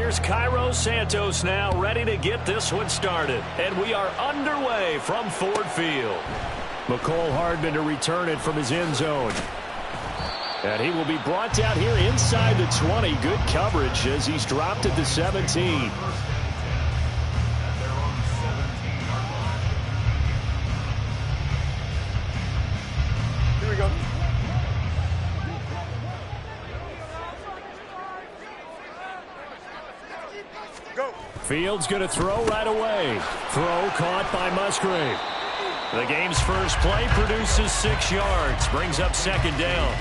Here's Cairo Santos now ready to get this one started. And we are underway from Ford Field. McCole Hardman to return it from his end zone. And he will be brought down here inside the 20. Good coverage as he's dropped at the 17. Here we go. Go. Fields going to throw right away. Throw caught by Musgrave. The game's first play produces 6 yards. Brings up second down.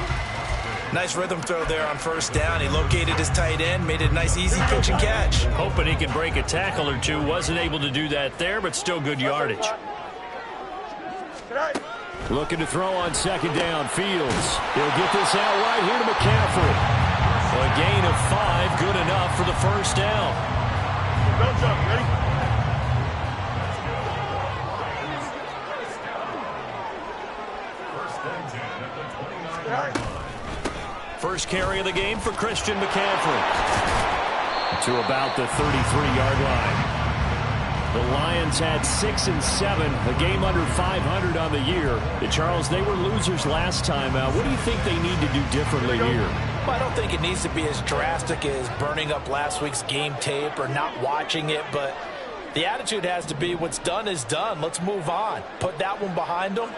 Nice rhythm throw there on first down. He located his tight end, made it a nice easy pitch and catch. Hoping he can break a tackle or two. Wasn't able to do that there, but still good yardage. Looking to throw on second down. Fields. He'll get this out right here to McCaffrey. A gain of 5, good enough for the first down. Bell jump, ready? First carry of the game for Christian McCaffrey. To about the 33-yard line. The Lions had 6 and 7, a game under 500 on the year. Charles, they were losers last time out. What do you think they need to do differently here? Well, I don't think it needs to be as drastic as burning up last week's game tape or not watching it, but the attitude has to be what's done is done. Let's move on. Put that one behind them,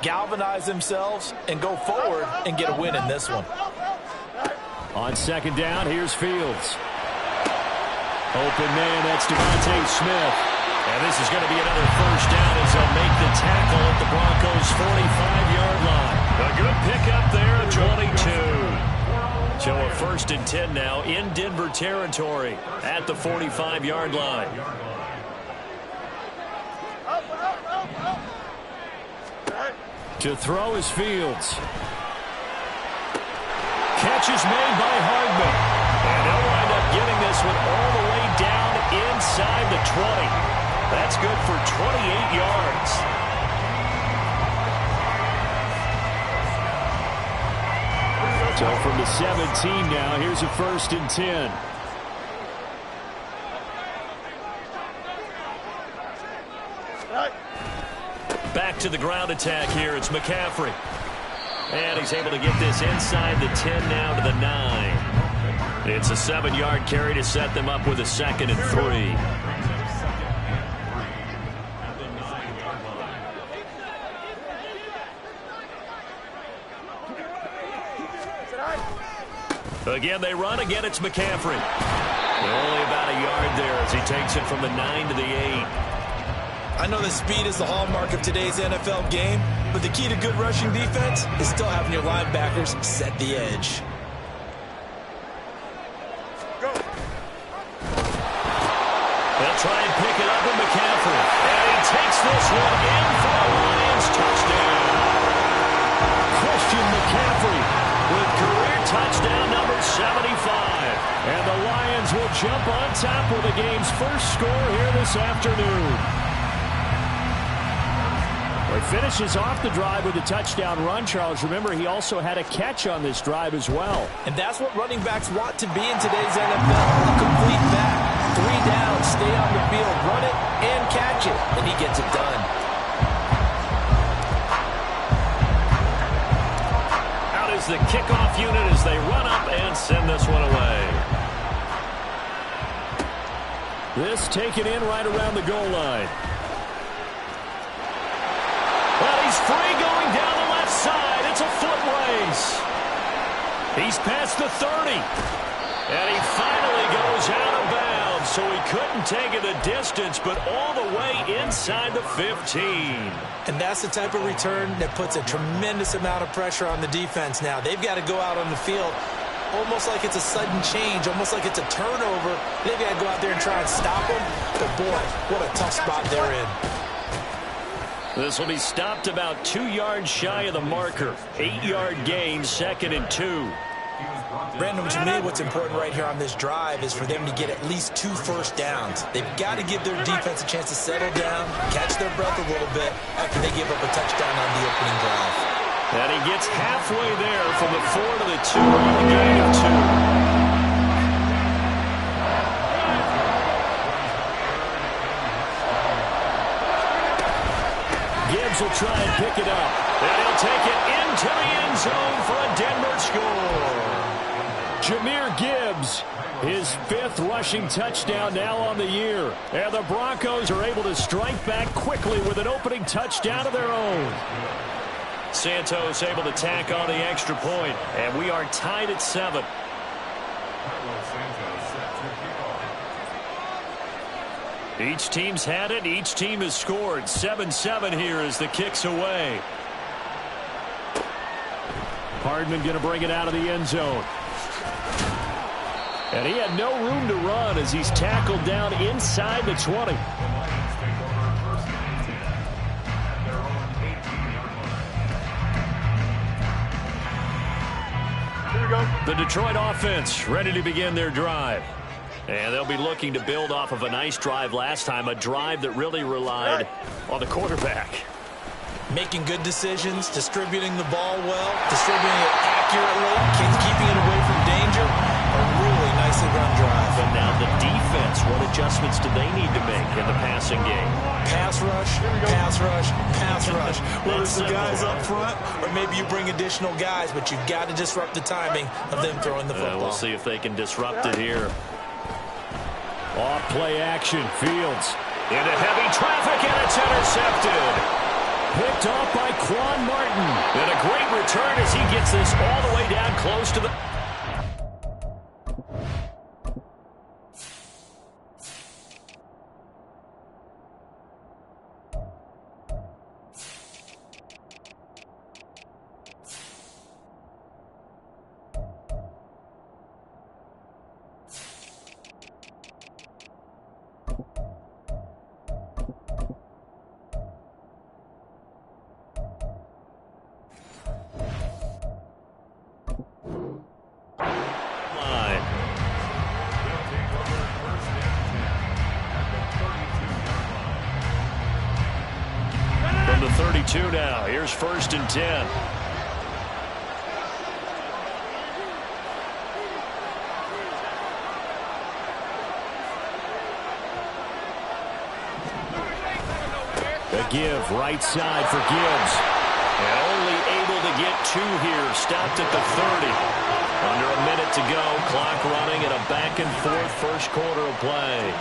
galvanize themselves, and go forward and get a win in this one. On second down, here's Fields. Open man, that's Devontae Smith. And this is going to be another first down as they'll make the tackle at the Broncos' 45-yard line. A good pickup there at 22. So a 1st and 10 now in Denver territory at the 45-yard line. To throw is Fields. Catch is made by Hardman. And he'll wind up getting this one all the way down inside the 20. That's good for 28 yards. So from the 17 now, here's a 1st and 10. Back to the ground attack here. It's McCaffrey. And he's able to get this inside the 10 now to the 9. It's a 7-yard carry to set them up with a 2nd and 3. Again, they run. Again, it's McCaffrey. Only about a yard there as he takes it from the 9 to the 8. I know that speed is the hallmark of today's NFL game, but the key to good rushing defense is still having your linebackers set the edge. Go. They'll try and pick it up with McCaffrey. And he takes this one in for a Lions touchdown. Christian McCaffrey with career touchdown number 75. And the Lions will jump on top with the game's first score here this afternoon. He finishes off the drive with a touchdown run, Charles. Remember, he also had a catch on this drive as well. And that's what running backs want to be in today's NFL, a complete back. 3 downs, stay on the field, run it, and catch it. And he gets it done. Out is the kickoff unit as they run up and send this one away. This taken in right around the goal line. Well, he's free going down the left side. It's a foot race. He's past the 30. And he finally goes out of bounds. So he couldn't take it the distance, but all the way inside the 15. And that's the type of return that puts a tremendous amount of pressure on the defense now. They've got to go out on the field almost like it's a sudden change, almost like it's a turnover. They've got to go out there and try and stop them. But, boy, what a tough spot they're in. This will be stopped about 2 yards shy of the marker. 8-yard gain, 2nd and 2. Brandon, to me, what's important right here on this drive is for them to get at least 2 first downs. They've got to give their defense a chance to settle down, catch their breath a little bit after they give up a touchdown on the opening drive. And he gets halfway there from the 4 to the 2 on the gain of 2. Gibbs will try and pick it up. And he'll take it into the end zone for a Denver score. Jahmyr Gibbs, his 5th rushing touchdown now on the year. And the Broncos are able to strike back quickly with an opening touchdown of their own. Santos able to tack on the extra point, and we are tied at 7. Each team's had it. Each team has scored. 7-7 here as the kick's away. Hardman going to bring it out of the end zone. And he had no room to run as he's tackled down inside the 20. Here we go. The Detroit offense ready to begin their drive. And they'll be looking to build off of a nice drive last time, a drive that really relied on the quarterback. Making good decisions, distributing the ball well, distributing it accurately, keeping it away from danger. A really nicely run drive. But now the defense, what adjustments do they need to make in the passing game? Pass rush, pass rush, pass rush. Whether it's the simple. guys up front or maybe you bring additional guys, but you've got to disrupt the timing of them throwing the football. We'll see if they can disrupt it here. Off play action. Fields into heavy traffic, and it's intercepted. Picked off by Quan Martin. And a great return as he gets this all the way down close to the... From the 32 now. Here's 1st and 10. A give right side for Gibbs. And only able to get 2 here. Stopped at the 30. Under a minute to go. Clock running at a back and forth first quarter of play.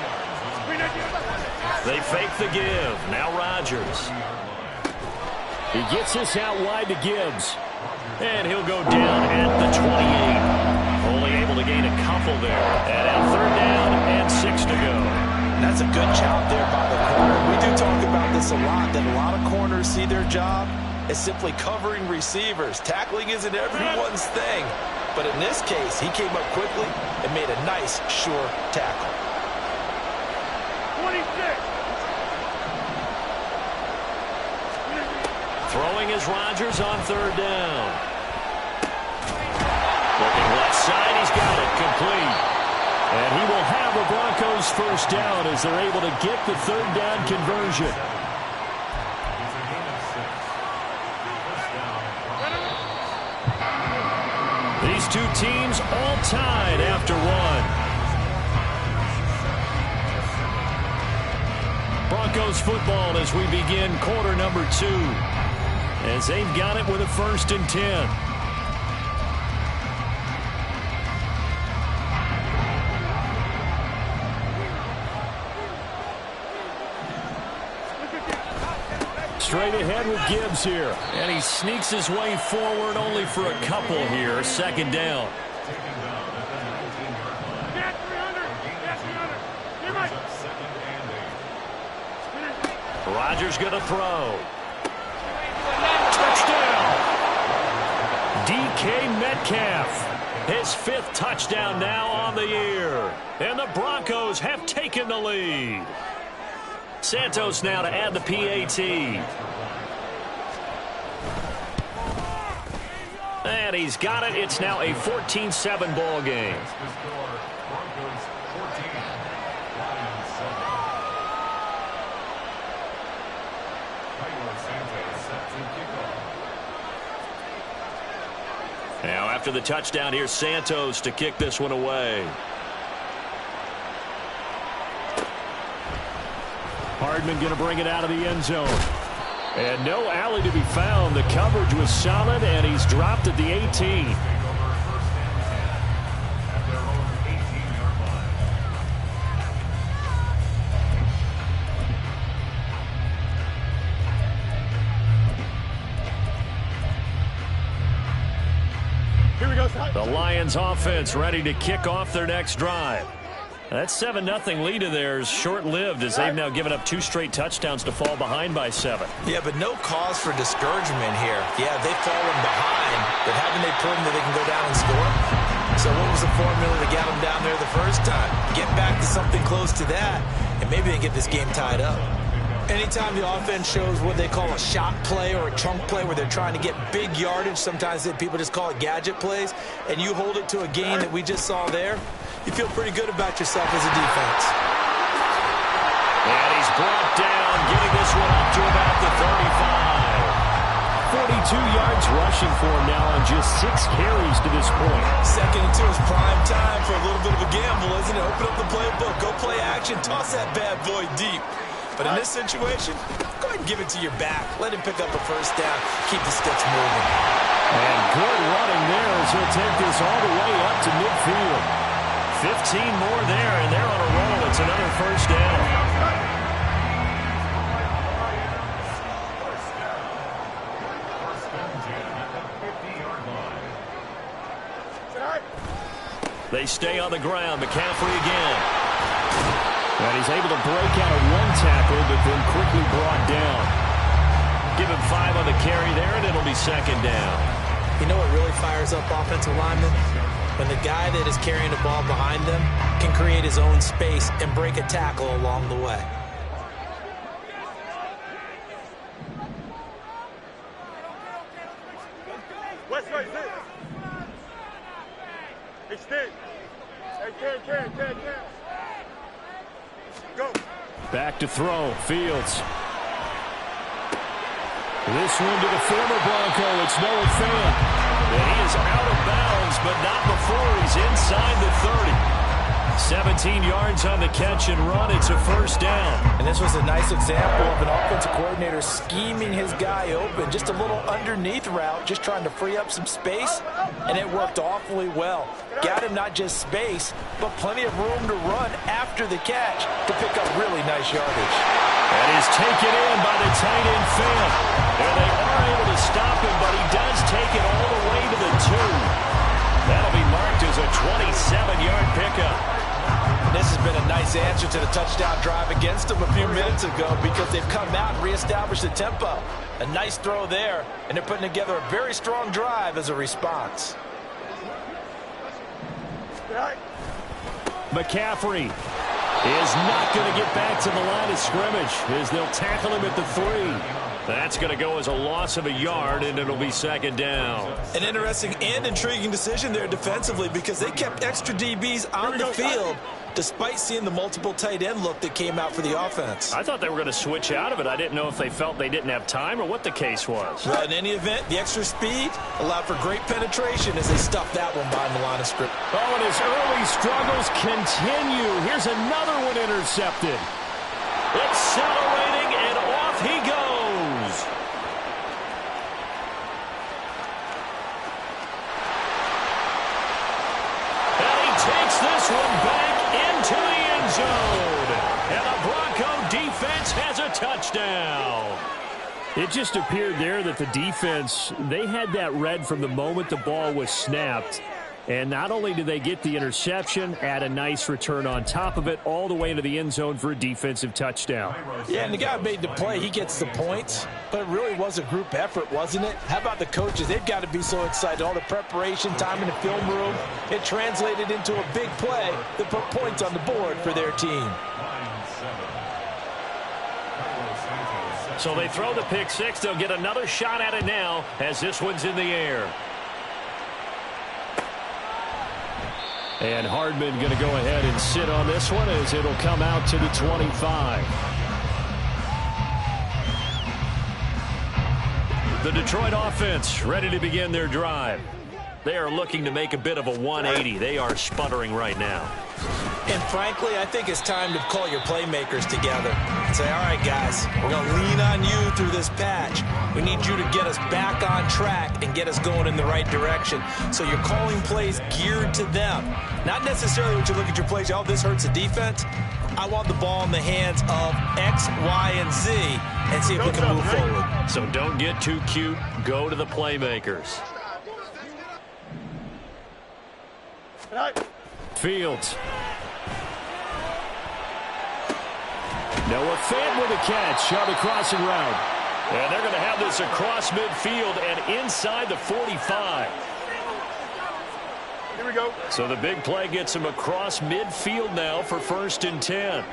They fake the give. Now Rodgers. He gets this out wide to Gibbs. And he'll go down at the 28. Only able to gain a couple there. And now 3rd down and 6 to go. That's a good job there by the corner. We do talk about this a lot, that a lot of corners see their job as simply covering receivers. Tackling isn't everyone's thing. But in this case, he came up quickly and made a nice, sure tackle. 26. Throwing is Rodgers on 3rd down. Looking left side, he's got it complete. And he will have the Broncos 1st down as they're able to get the 3rd down conversion. These two teams all tied after 1. Broncos football as we begin quarter number 2. As they've got it with a 1st and 10. Straight ahead with Gibbs here. And he sneaks his way forward only for a couple here. 2nd down. Rodgers going to throw. Touchdown! DK Metcalf. His 5th touchdown now on the year. And the Broncos have taken the lead. Santos now to add the PAT. And he's got it. It's now a 14-7 ball game. Now after the touchdown, here's Santos to kick this one away. Hardman going to bring it out of the end zone. And no alley to be found. The coverage was solid, and he's dropped at the 18. Here we go. The Lions offense ready to kick off their next drive. That 7-0 lead of theirs short-lived as they've now given up 2 straight touchdowns to fall behind by 7. Yeah, but no cause for discouragement here. Yeah, they've fallen behind, but haven't they proven that they can go down and score? So what was the formula to get them down there the first time? Get back to something close to that, and maybe they get this game tied up. Anytime the offense shows what they call a shot play or a chunk play where they're trying to get big yardage, sometimes people just call it gadget plays, and you hold it to a gain that we just saw there, you feel pretty good about yourself as a defense. And he's brought down, getting this one up to about the 35. 42 yards rushing for him now on just 6 carries to this point. 2nd and 2 is prime time for a little bit of a gamble, isn't it? Open up the playbook, go play action, toss that bad boy deep. But in this situation, go ahead and give it to your back. Let him pick up a first down. Keep the sticks moving. And good running there as he'll take this all the way up to midfield. 15 more there, and they're on a roll. It's another first down. They stay on the ground. McCaffrey again. And he's able to break out of 1 tackle, but then quickly brought down. Give him 5 on the carry there, and it'll be 2nd down. You know what really fires up offensive linemen? When the guy that is carrying the ball behind them can create his own space and break a tackle along the way. West side, sit. Extend. Hey, can. Go. Back to throw. Fields. This one to the former Bronco. It's Noah Fant. And he is out of bounds, but not before he's inside the 30. 17 yards on the catch and run. It's a first down. And this was a nice example of an offensive coordinator scheming his guy open. Just a little underneath route, just trying to free up some space, and it worked awfully well. Got him not just space, but plenty of room to run after the catch to pick up really nice yardage. And he's taken in by the tight end Fant. And they are able to stop him, but he does take it all the way to the 2. That'll be marked as a 27-yard pickup. This has been a nice answer to the touchdown drive against them a few minutes ago because they've come out and reestablished the tempo. A nice throw there, and they're putting together a very strong drive as a response. McCaffrey is not going to get back to the line of scrimmage as they'll tackle him at the 3. That's going to go as a loss of a yard, and it'll be 2nd down. An interesting and intriguing decision there defensively because they kept extra DBs on the field despite seeing the multiple tight end look that came out for the offense. I thought they were going to switch out of it. I didn't know if they felt they didn't have time or what the case was. Well, in any event, the extra speed allowed for great penetration as they stuffed that one behind the line of scrimmage. Oh, and his early struggles continue. Here's another one intercepted. Accelerating, and off he goes. And he takes this one back into the end zone. And the Bronco defense has a touchdown. It just appeared there that the defense, they had that read from the moment the ball was snapped. And not only did they get the interception, add a nice return on top of it, all the way into the end zone for a defensive touchdown. Yeah, and the guy made the play. He gets the points. But it really was a group effort, wasn't it? How about the coaches? They've got to be so excited. All the preparation, time in the film room. It translated into a big play that put points on the board for their team. So they throw the pick 6. They'll get another shot at it now as this one's in the air. And Hardman going to go ahead and sit on this one as it'll come out to the 25. The Detroit offense ready to begin their drive. They are looking to make a bit of a 180. They are sputtering right now. And frankly, I think it's time to call your playmakers together. and say, all right, guys, we're going to lean on you through this patch. We need you to get us back on track and get us going in the right direction. So you're calling plays geared to them. Not necessarily when you look at your plays, oh, this hurts the defense. I want the ball in the hands of X, Y, and Z and see if we can move forward. So don't get too cute. Go to the playmakers. Fields. Noah Fant with a catch on the crossing route. And they're going to have this across midfield and inside the 45. Here we go. So the big play gets him across midfield now for 1st and 10.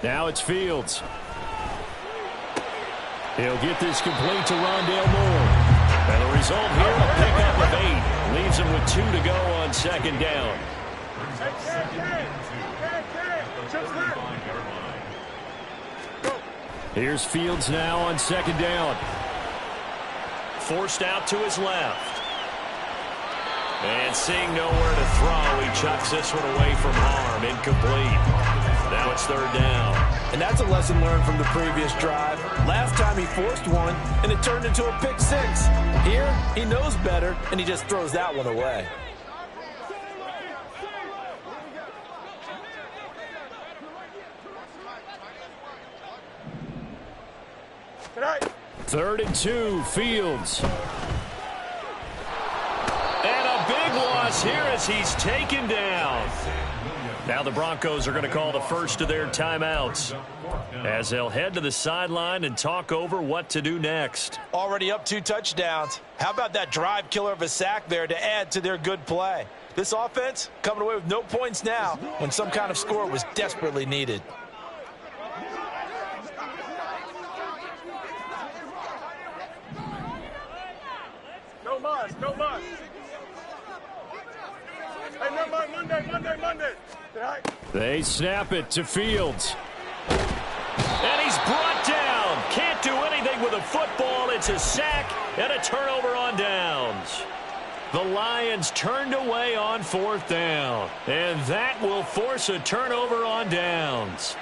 Now it's Fields. He'll get this complete to Rondale Moore. And the result here, a pickup of 8. Leaves him with 2 to go on 2nd down. Here's Fields now on 2nd down. Forced out to his left. And seeing nowhere to throw, he chucks this one away from harm. Incomplete. Now it's 3rd down. And that's a lesson learned from the previous drive. Last time he forced one, and it turned into a pick 6. Here, he knows better, and he just throws that one away. Third and 2, Fields. And a big loss here as he's taken down. Now the Broncos are going to call the first of their timeouts as they'll head to the sideline and talk over what to do next. Already up 2 touchdowns. How about that drive killer of a sack there to add to their good play? This offense coming away with no points now when some kind of score was desperately needed. No muss. Hey, no, Monday. They snap it to Fields. And he's brought down. Can't do anything with a football. It's a sack and a turnover on downs. The Lions turned away on 4th down. And that will force a turnover on downs.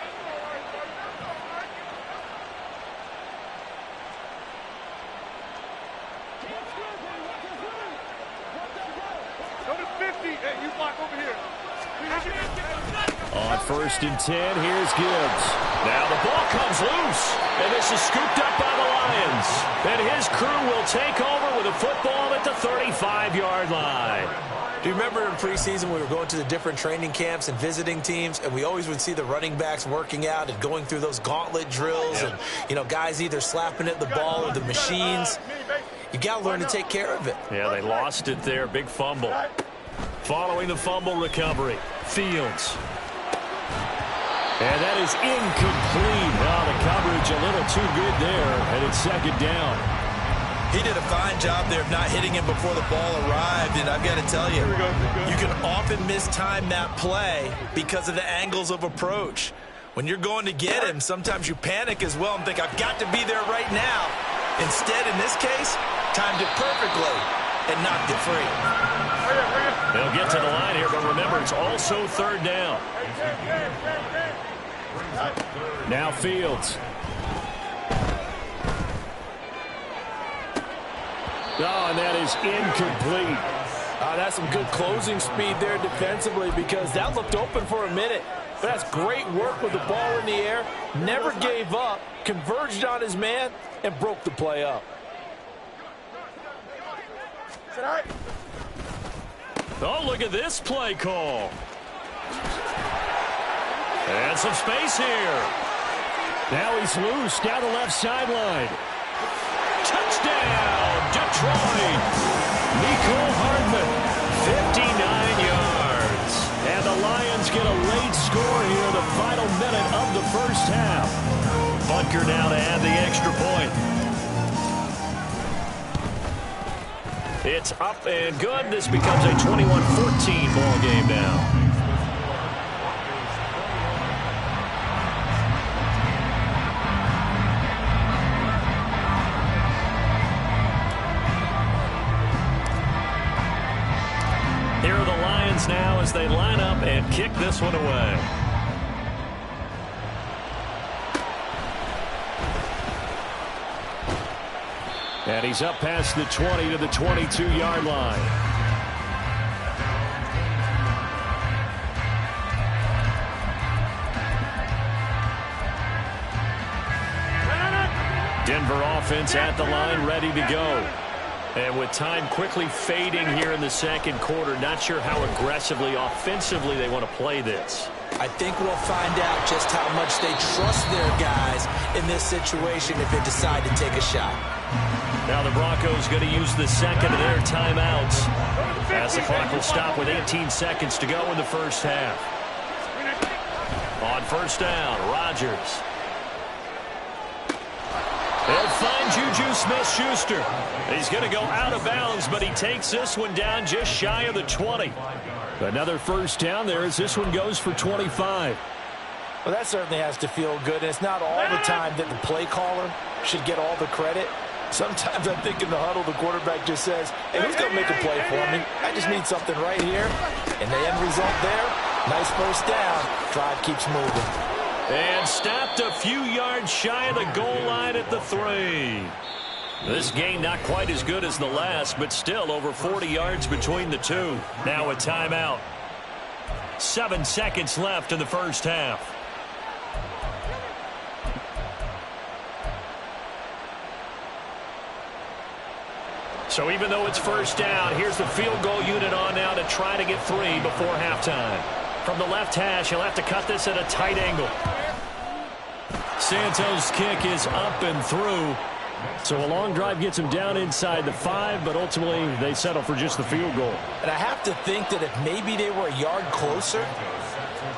On 1st and 10, here's Gibbs. Now the ball comes loose, and this is scooped up by the Lions. And his crew will take over with a football at the 35-yard line. Do you remember in preseason we were going to the different training camps and visiting teams, and we always would see the running backs working out and going through those gauntlet drills, and, you know, guys either slapping at the ball or the machines. You got to learn to take care of it. Yeah, they lost it there. Big fumble. Following the fumble recovery, Fields. And that is incomplete. Well, the coverage a little too good there, and it's 2nd down. He did a fine job there of not hitting him before the ball arrived, and I've got to tell you, you can often mistime that play because of the angles of approach. When you're going to get him, sometimes you panic as well and think, I've got to be there right now. Instead, in this case, timed it perfectly and knocked it free. They'll get to the line here, but remember, it's also 3rd down. Now Fields. Oh, and that is incomplete. That's some good closing speed there defensively because that looked open for a minute. But that's great work with the ball in the air. Never gave up, converged on his man, and broke the play up. Oh, look at this play call. And some space here. Now he's loose down the left sideline. Touchdown, Detroit. Nicole Hardman, 59 yards. And the Lions get a late score here, the final minute of the first half. Butker now to add the extra point. It's up and good. This becomes a 21-14 ball game now. Here are the Lions now as they line up and kick this one away. And he's up past the 20 to the 22-yard line. Denver offense at the line, ready to go. And with time quickly fading here in the second quarter, not sure how aggressively, offensively they want to play this. I think we'll find out just how much they trust their guys in this situation if they decide to take a shot. Now the Broncos going to use the second of their timeouts as the clock will stop with 18 seconds to go in the first half. On first down, Rodgers. They'll find Juju Smith-Schuster. He's going to go out of bounds, but he takes this one down just shy of the 20. Another first down there as this one goes for 25. Well, that certainly has to feel good. And it's not all the time that the play caller should get all the credit. Sometimes I think in the huddle, the quarterback just says, hey, who's going to make a play for me? I just need something right here. And the end result there, nice first down. Drive keeps moving. And stopped a few yards shy of the goal line at the 3. This game not quite as good as the last, but still over 40 yards between the two. Now a timeout. 7 seconds left in the first half. So even though it's first down, here's the field goal unit on now to try to get 3 before halftime. From the left hash, he'll have to cut this at a tight angle. Santos' kick is up and through. So a long drive gets him down inside the 5, but ultimately they settle for just the field goal. And I have to think that if maybe they were a yard closer,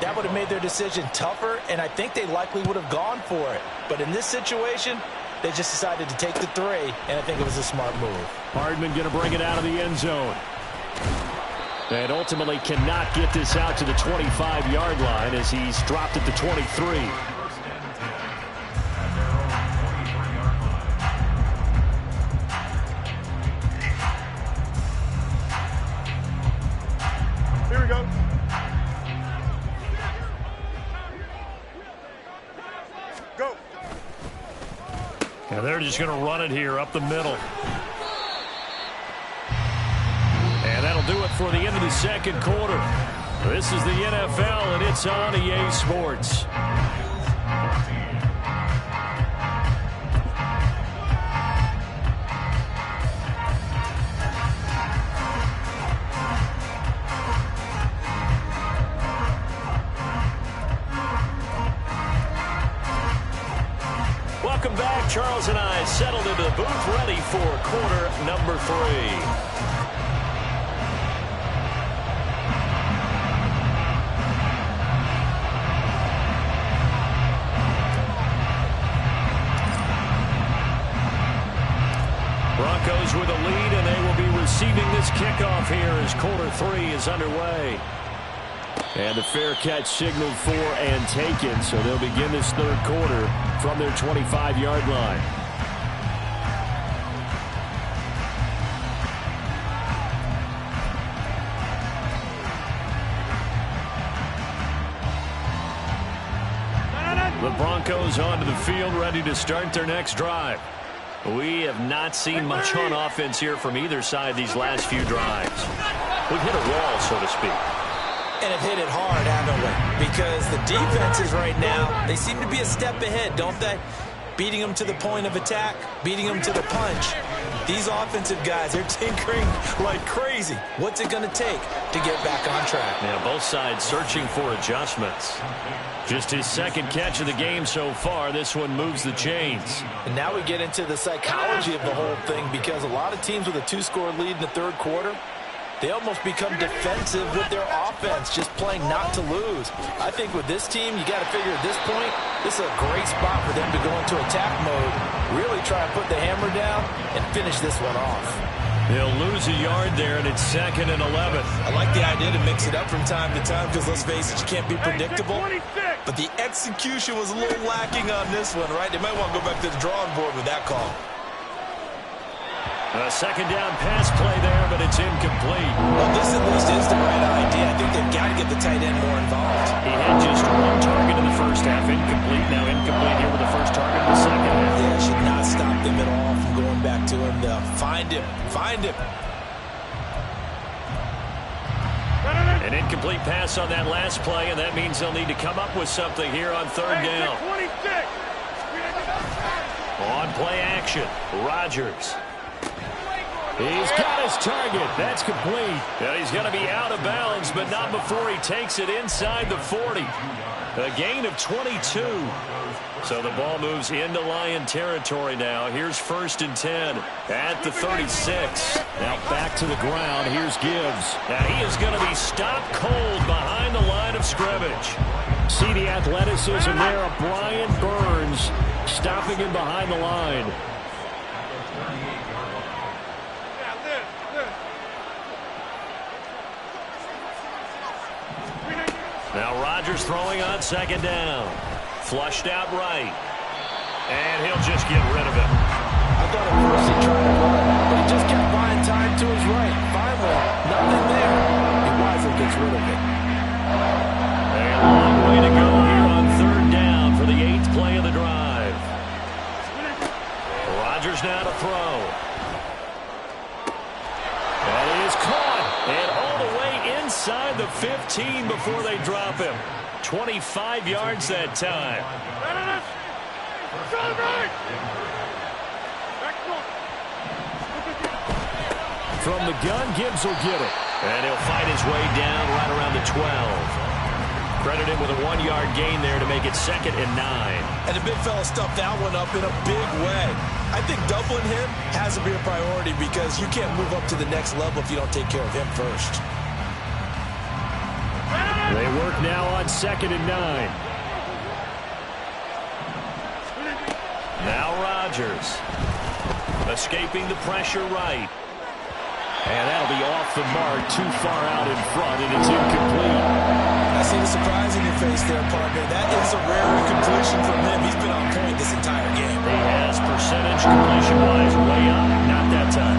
that would have made their decision tougher, and I think they likely would have gone for it. But in this situation, they just decided to take the 3, and I think it was a smart move. Hardman going to bring it out of the end zone. And ultimately cannot get this out to the 25-yard line as he's dropped at the 23. Here we go. Go. And they're just going to run it here up the middle. And that'll do it for the end of the second quarter. This is the NFL, and it's on EA Sports. Welcome back. Charles and I settled into the booth, ready for quarter number 3. Broncos with a lead, and they will be receiving this kickoff here as quarter 3 is underway. And the fair catch signaled for and taken, so they'll begin this third quarter from their 25-yard line. The Broncos onto the field, ready to start their next drive. We have not seen much on offense here from either side these last few drives. We've hit a wall, so to speak. And have hit it hard, haven't we? Because the defenses right now, they seem to be a step ahead, don't they? Beating them to the point of attack, beating them to the punch. These offensive guys, they're tinkering like crazy. What's it going to take to get back on track? Yeah, both sides searching for adjustments. Just his second catch of the game so far. This one moves the chains. And now we get into the psychology of the whole thing, because a lot of teams with a 2-score lead in the third quarter, they almost become defensive with their offense, just playing not to lose. I think with this team, you got to figure at this point, this is a great spot for them to go into attack mode, really try and put the hammer down and finish this one off. They'll lose a yard there, and it's 2nd and 11. I like the idea to mix it up from time to time, because let's face it, you can't be predictable. But the execution was a little lacking on this one, right? They might want to go back to the drawing board with that call. A second down pass play there, but it's incomplete. Well, this at least is the get the tight end more involved. He had just one target in the first half, incomplete. Now incomplete here with the first target in the second half. Yeah, should not stop them at all from going back to him. Find him. Find him. An incomplete pass on that last play, and that means they'll need to come up with something here on third down. On play action, Rodgers. He's got his target. That's complete. And he's going to be out of bounds, but not before he takes it inside the 40. A gain of 22. So the ball moves into Lion territory now. Here's 1st and 10 at the 36. Now back to the ground. Here's Gibbs. Now he is going to be stopped cold behind the line of scrimmage. See the athleticism there of Brian Burns stopping him behind the line. Now Rodgers throwing on 2nd down. Flushed out right. And he'll just get rid of it. I thought at first he tried to run, but he just kept buying time to his right. Finally, nothing there. He wisely gets rid of it. A long way to go here on 3rd down for the 8th play of the drive. Rodgers now to throw. And he is caught. And all the way inside the 15 before they drop him. 25 yards that time. From the gun, Gibbs will get it. And he'll fight his way down right around the 12. Credit him with a 1-yard gain there to make it 2nd and 9. And the big fella stuffed that one up in a big way. I think doubling him has to be a priority because you can't move up to the next level if you don't take care of him first. They work now on 2nd and 9. Now Rodgers. Escaping the pressure right. And that'll be off the mark, too far out in front, and it's incomplete. I see the surprise in your face there, partner. That is a rare completion from him. He's been on point this entire game. He has percentage completion-wise way up. Not that time.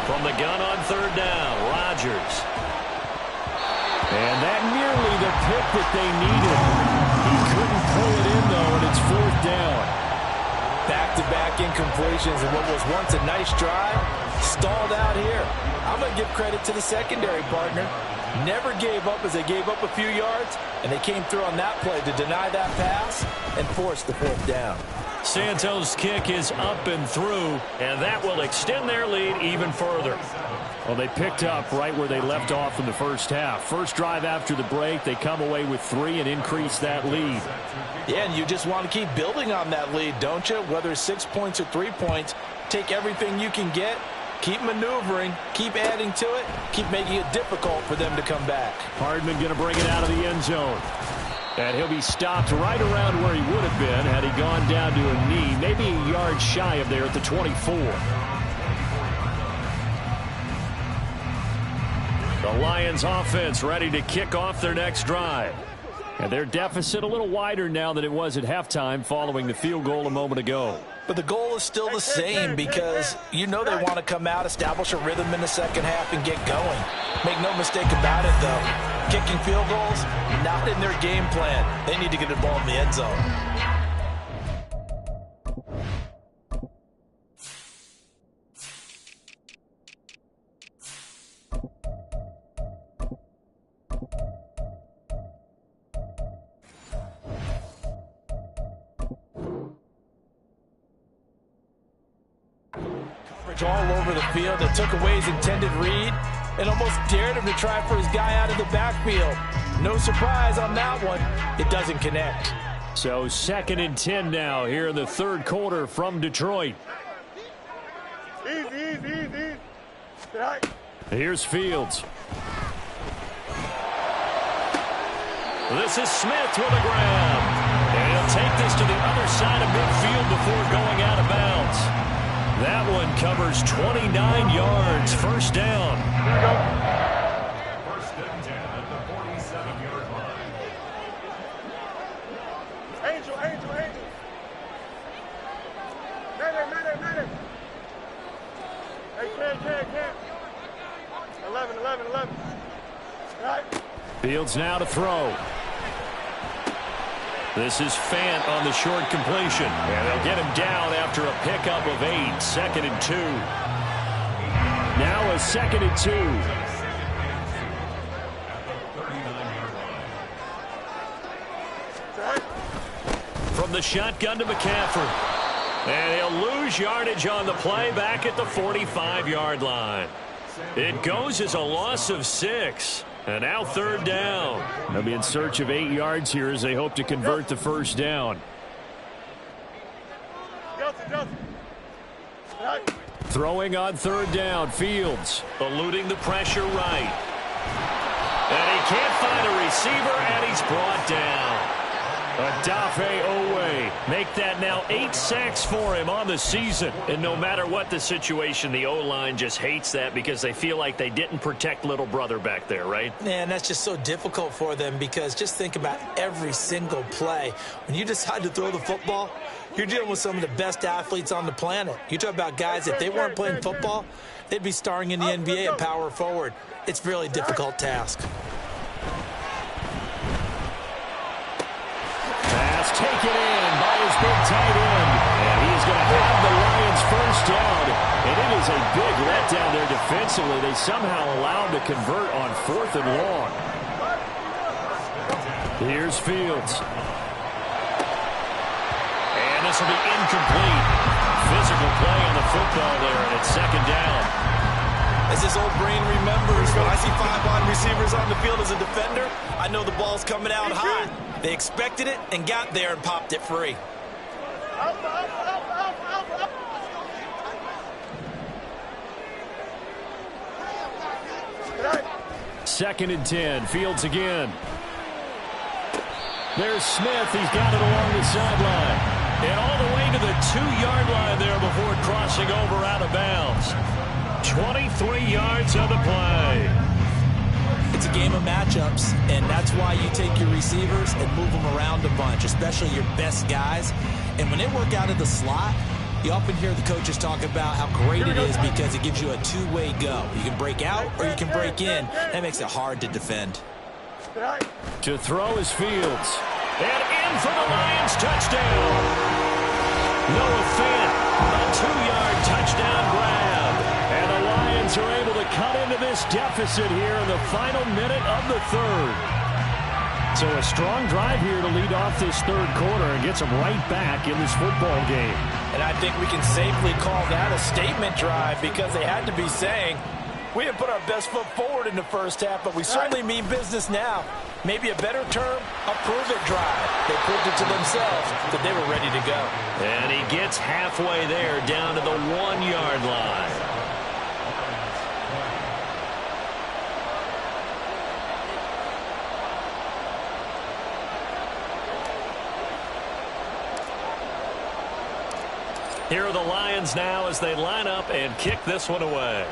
From the gun on 3rd down, Rodgers. And that nearly the pick that they needed. He couldn't pull it in, though, and it's 4th down. Back-to-back incompletions and what was once a nice drive stalled out here. I'm going to give credit to the secondary, partner. Never gave up as they gave up a few yards, and they came through on that play to deny that pass and force the 4th down. Santos' kick is up and through, and that will extend their lead even further. Well, they picked up right where they left off in the first half. First drive after the break, they come away with 3 and increase that lead. Yeah, and you just want to keep building on that lead, don't you? Whether it's 6 points or 3 points, take everything you can get, keep maneuvering, keep adding to it, keep making it difficult for them to come back. Hardman going to bring it out of the end zone. And he'll be stopped right around where he would have been had he gone down to a knee, maybe a yard shy of there at the 24. The Lions offense ready to kick off their next drive. And their deficit a little wider now than it was at halftime following the field goal a moment ago. But the goal is still the same because you know they want to come out, establish a rhythm in the second half, and get going. Make no mistake about it, though. Kicking field goals, not in their game plan. They need to get the ball in the end zone. All over the field. It took away his intended read and almost dared him to try for his guy out of the backfield. No surprise on that one. It doesn't connect. So 2nd and 10 now here in the 3rd quarter from Detroit. Easy. Here's Fields. This is Smith with a grab. And he'll take this to the other side of midfield before going out of bounds. That one covers 29 yards. 1st down. Here we go. 1st and 10 at the 47-yard line. Angel. Mayday. Hey, can. 11, 11, 11. All right. Fields now to throw. This is Fant on the short completion. And they'll get him down after a pickup of 8. 2nd and 2. Now a 2nd and 2. From the shotgun to McCaffrey. And he'll lose yardage on the play back at the 45-yard line. It goes as a loss of 6. And now 3rd down. They'll be in search of 8 yards here as they hope to convert the first down. Throwing on 3rd down. Fields eluding the pressure right. And he can't find a receiver, and he's brought down. Odafe Owe. Make that now 8 sacks for him on the season. And no matter what the situation, the O-line just hates that because they feel like they didn't protect little brother back there, right? And that's just so difficult for them because just think about every single play. When you decide to throw the football, you're dealing with some of the best athletes on the planet. You talk about guys, if they weren't playing football, they'd be starring in the NBA at power forward. It's a really difficult task. Pass taken in by his big tight end. And he's going to have the Lions first down. And it is a big letdown there defensively. They somehow allow him to convert on 4th and long. Here's Fields. And this will be incomplete. Physical play on the football there, and it's 2nd down. As this old brain remembers, when I see 5 wide receivers on the field as a defender, I know the ball's coming out high. They expected it and got there and popped it free. Second and 10. Fields again. There's Smith. He's got it along the sideline. And all the way to the 2-yard line there before crossing over out of bounds. 23 yards on the play. It's a game of matchups, and that's why you take your receivers and move them around a bunch, especially your best guys. And when they work out of the slot, you often hear the coaches talk about how great it is because it gives you a two-way go. You can break out or you can break in. That makes it hard to defend. To throw is Fields. And in for the Lions touchdown. Noah Fant, a 2-yard touchdown grab. And the Lions are able to cut into this deficit here in the final minute of the 3rd. So a strong drive here to lead off this 3rd quarter and gets them right back in this football game. And I think we can safely call that a statement drive because they had to be saying, we didn't put our best foot forward in the first half, but we certainly mean business now. Maybe a better term, a prove-it drive. They proved it to themselves that they were ready to go. And he gets halfway there down to the 1-yard line. Here are the Lions now as they line up and kick this one away.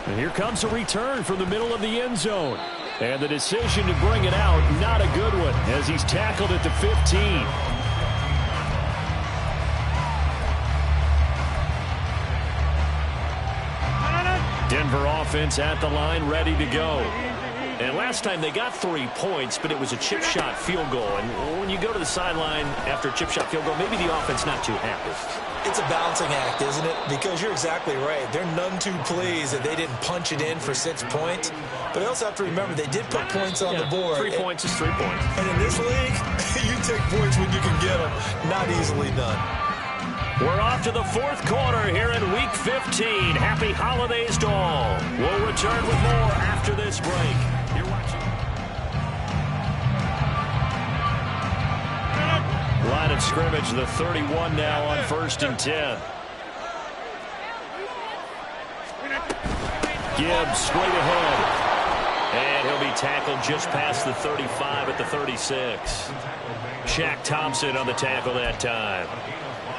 And here comes a return from the middle of the end zone. And the decision to bring it out, not a good one, as he's tackled at the 15. Denver offense at the line, ready to go. And last time they got 3 points, but it was a chip shot field goal. And when you go to the sideline after a chip shot field goal, maybe the offense not too happy. It's a balancing act, isn't it? Because you're exactly right. They're none too pleased that they didn't punch it in for 6 points. But I also have to remember they did put points on the board. 3 points is 3 points. And in this league, you take points when you can get them. Not easily done. We're off to the 4th quarter here in Week 15. Happy holidays to all. We'll return with more after this break. You're watching. Line of scrimmage, the 31 now on 1st and 10. Gibbs straight ahead. And he'll be tackled just past the 35 at the 36. Shaq Thompson on the tackle that time.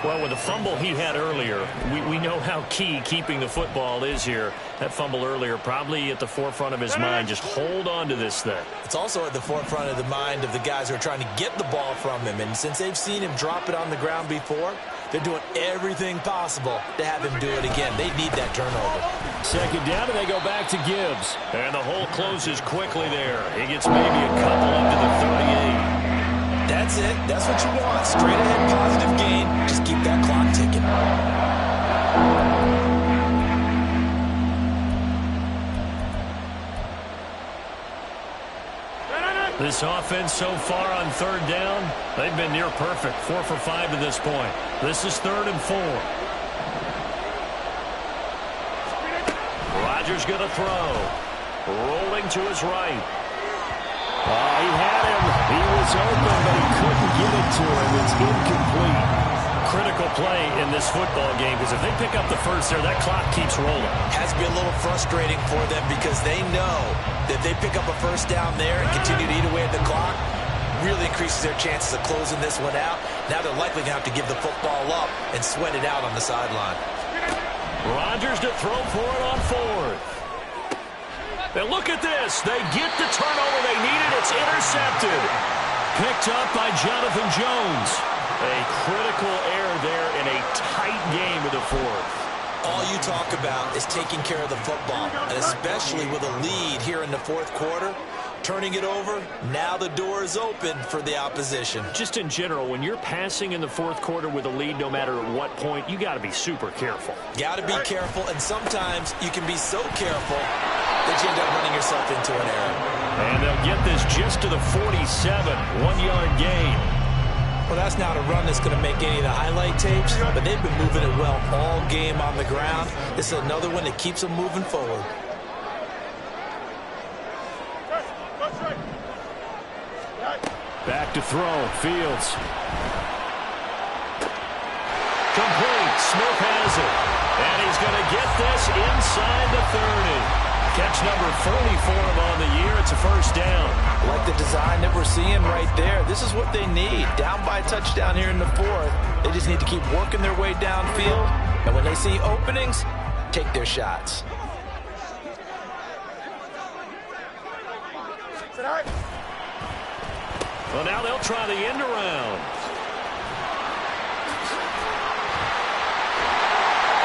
Well, with the fumble he had earlier, we know how key keeping the football is here. That fumble earlier probably at the forefront of his mind. Just hold on to this thing. It's also at the forefront of the mind of the guys who are trying to get the ball from him. And since they've seen him drop it on the ground before, They're doing everything possible to have him do it again. They need that turnover. Second down, and they go back to Gibbs. And the hole closes quickly there. He gets maybe a couple into the 38. That's it. That's what you want. Straight ahead, positive gain. Just keep that clock ticking. This offense so far on third down, they've been near perfect. 4 for 5 to this point. This is 3rd and 4. Rodgers going to throw. Rolling to his right. He had him. He was open, but he couldn't get it to him. It's incomplete. Critical play in this football game, because if they pick up the first there, that clock keeps rolling. Has to be a little frustrating for them because they know that if they pick up a first down there and continue to eat away at the clock, really increases their chances of closing this one out. Now they're likely going to have to give the football up and sweat it out on the sideline. Rodgers to throw for it on 4th. And look at this. They get the turnover they needed. It's intercepted. Picked up by Jonathan Jones. A critical error there in a tight game of the 4th. All you talk about is taking care of the football, and especially with a lead here in the 4th quarter. Turning it over, now the door is open for the opposition. Just in general, when you're passing in the 4th quarter with a lead, no matter at what point, you got to be super careful. Got to be careful, and sometimes you can be so careful that you end up running yourself into an error. And they'll get this just to the 47, 1-yard gain. Well, that's not a run that's going to make any of the highlight tapes, but they've been moving it well all game on the ground. This is another one that keeps them moving forward. Back to throw. Fields. Complete. Smith has it. And he's going to get this inside the 30. Catch number 44 on the year. It's a first down. Like the design that we're seeing right there. This is what they need. Down by a touchdown here in the 4th. They just need to keep working their way downfield. And when they see openings, take their shots. Well, now they'll try the end around.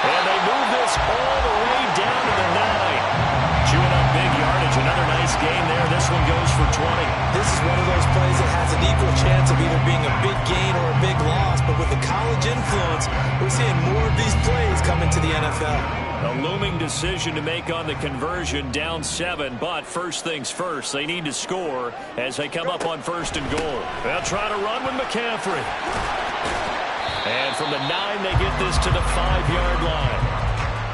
And they move this all the way down to the 9. Chewing up big yardage. Another nice gain there. This one goes for 20. This is one of those plays that has an equal chance of either being a big gain or a big loss. But with the college influence, we're seeing more of these plays come into the NFL. A looming decision to make on the conversion, down 7. But first things first, they need to score as they come up on 1st and goal. They'll try to run with McCaffrey. And from the 9, they get this to the 5-yard line.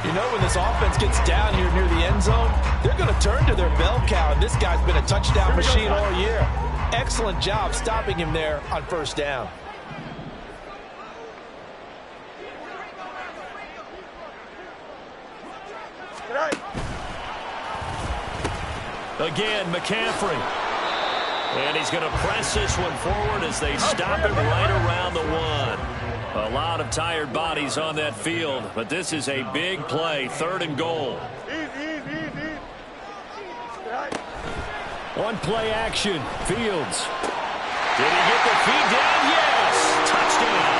You know, when this offense gets down here near the end zone, they're going to turn to their bell cow. And this guy's been a touchdown machine all year. Excellent job stopping him there on 1st down. Again, McCaffrey. And he's going to press this one forward as they stop him right around the 1. A lot of tired bodies on that field, but this is a big play, 3rd and goal. Easy. One play action, Fields. Did he get the feed down? Yes! Touchdown!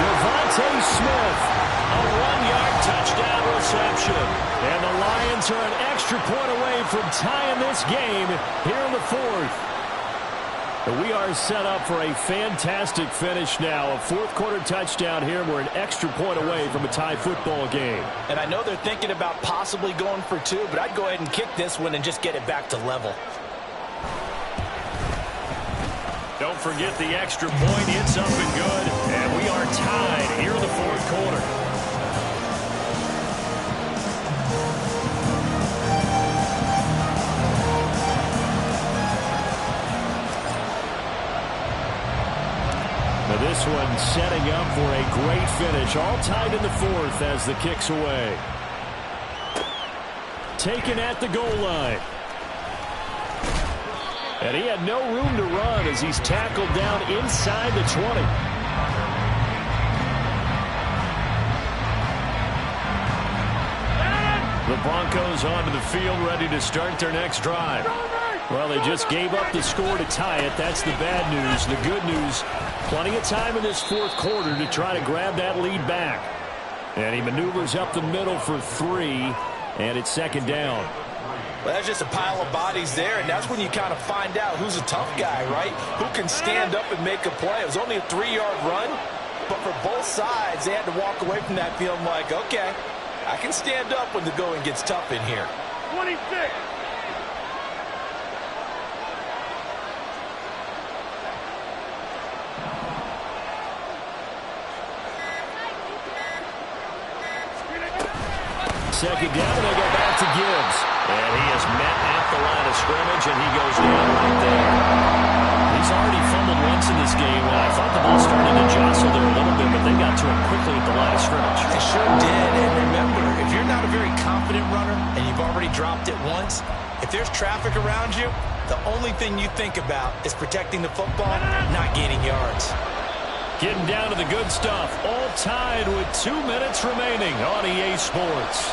Devontae Smith, a 1-yard touchdown reception. And the Lions are an extra point away from tying this game here in the 4th. We are set up for a fantastic finish now. A 4th quarter touchdown here. We're an extra point away from a tie football game. And I know they're thinking about possibly going for 2, but I'd go ahead and kick this one and just get it back to level. Don't forget the extra point. It's up and good. And we are tied here in the 4th quarter. Now this one setting up for a great finish. All tied in the 4th as the kick's away. Taken at the goal line. And he had no room to run as he's tackled down inside the 20. The Broncos onto the field ready to start their next drive. Well, they just gave up the score to tie it. That's the bad news. The good news, Plenty of time in this fourth quarter to try to grab that lead back. And he maneuvers up the middle for 3, and it's second down. Well, that's just a pile of bodies there, and that's when you kind of find out who's a tough guy, right? Who can stand up and make a play. It was only a 3-yard run, but for both sides, they had to walk away from that feeling like, okay, I can stand up when the going gets tough in here. 26. Second down, and they go back to Gibbs. And he is met at the line of scrimmage, and he goes down right there. He's already fumbled once in this game, and I thought the ball started to jostle there a little bit, but they got to him quickly at the line of scrimmage. They sure did, and remember, if you're not a very confident runner and you've already dropped it once, if there's traffic around you, the only thing you think about is protecting the football, not gaining yards. Getting down to the good stuff, all tied with 2 minutes remaining on EA Sports.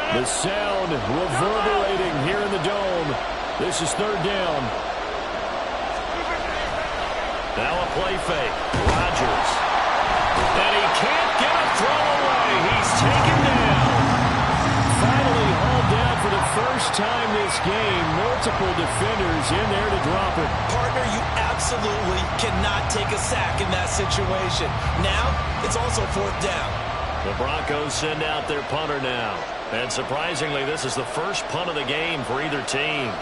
The sound reverberating here in the dome. This is third down. Now a play fake. Rodgers. And he can't get a throw away. He's taken down. Finally hauled down for the first time this game. Multiple defenders in there to drop him. Partner, you absolutely cannot take a sack in that situation. Now, it's also fourth down. The Broncos send out their punter now. And surprisingly, this is the first punt of the game for either team.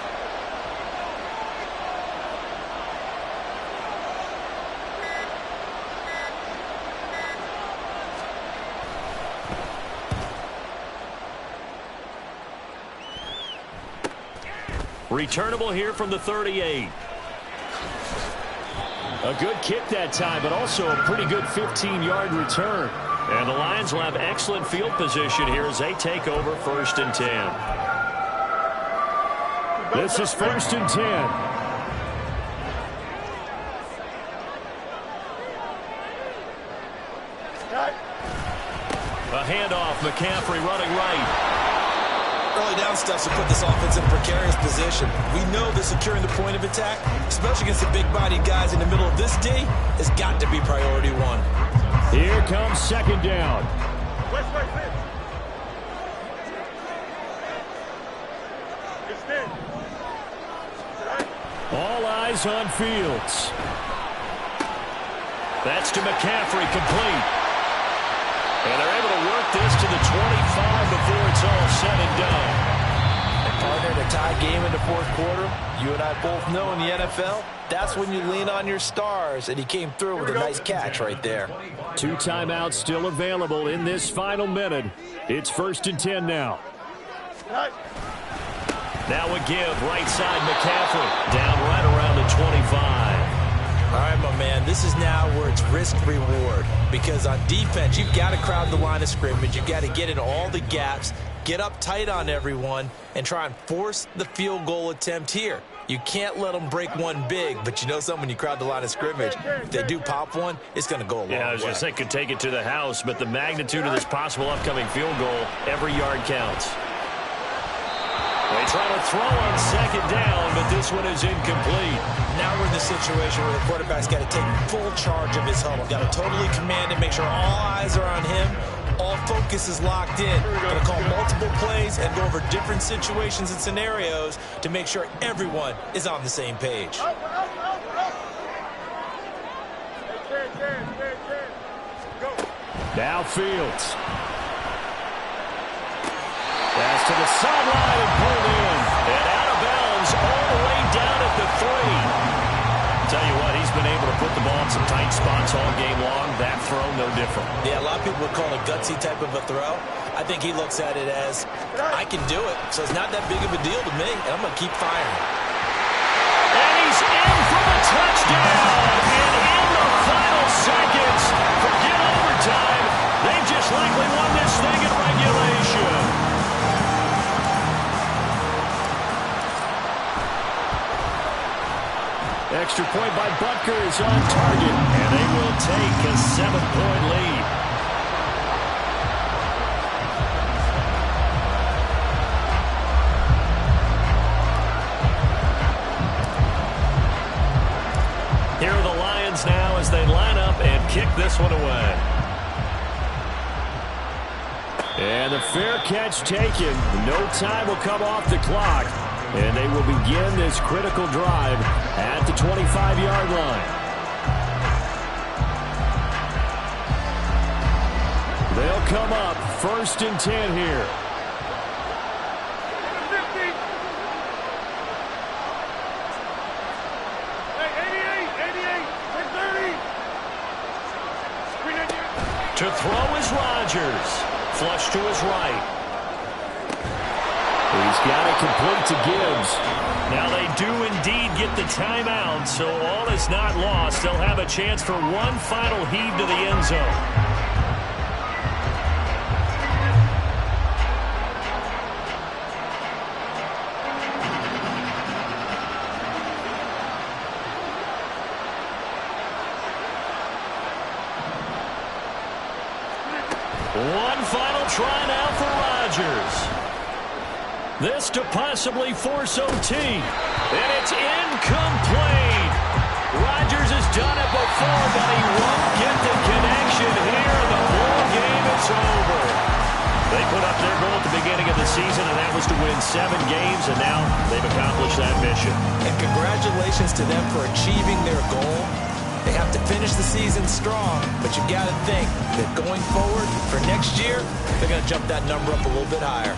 Returnable here from the 38. A good kick that time, but also a pretty good 15-yard return. And the Lions will have excellent field position here as they take over 1st and 10. This is 1st and 10. A handoff, McCaffrey running right. Early down steps will put this offense in a precarious position. We know that securing the point of attack, especially against the big-bodied guys in the middle of this D, has got to be priority one. Here comes second down. West. Extend. All eyes on Fields. That's to McCaffrey, complete. And they're able to work this to the 25 before it's all said and done. And partner, in a tie game in the fourth quarter, you and I both know in the NFL, that's when you lean on your stars, and he came through with a nice catch right there. 2 timeouts still available in this final minute. It's 1st and 10 now. Now a give, right side McCaffrey, down right around the 25. All right, my man, this is now where it's risk-reward, because on defense, you've got to crowd the line of scrimmage. You've got to get in all the gaps, get up tight on everyone, and try and force the field goal attempt here. You can't let them break one big, but you know something, when you crowd the line of scrimmage, if they do pop one, it's going to go a long way. Yeah, I was going to say could take it to the house, but the magnitude of this possible upcoming field goal, every yard counts. They try to throw on second down, but this one is incomplete. Now we're in the situation where the quarterback's got to take full charge of his huddle. Got to totally command it, make sure all eyes are on him. All focus is locked in. Going to call multiple plays and go over different situations and scenarios to make sure everyone is on the same page. Now Fields. Pass to the sideline and pulled in. And out of bounds all the way down at the 3. Tell you what, he's been able to put the ball in some tight spots all game long. That throw, no different. Yeah, a lot of people would call it a gutsy type of a throw. I think he looks at it as, I can do it, so it's not that big of a deal to me, and I'm going to keep firing. And he's in for the touchdown. And in the final seconds, forget overtime. They've just likely won this thing in regulation. Extra point by Butker is on target, and they will take a 7-point lead. this one away. And the fair catch taken. No time will come off the clock. And they will begin this critical drive at the 25-yard line. They'll come up 1st and 10 here. To throw is Rodgers. Flush to his right. He's got it complete to Gibbs. Now they do indeed get the timeout, so all is not lost. They'll have a chance for one final heave to the end zone. One final try now for Rodgers. This to possibly force OT. And it's incomplete. Rodgers has done it before, but he won't get the connection here. The ball game is over. They put up their goal at the beginning of the season, and that was to win 7 games, and now they've accomplished that mission. And congratulations to them for achieving their goal. They have to finish the season strong, but you've got to think that going forward for next year, they're going to jump that number up a little bit higher.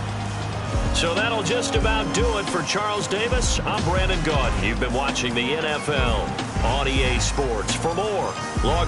So that'll just about do it for Charles Davis. I'm Brandon Gaudin. You've been watching the NFL on EA Sports. For more, log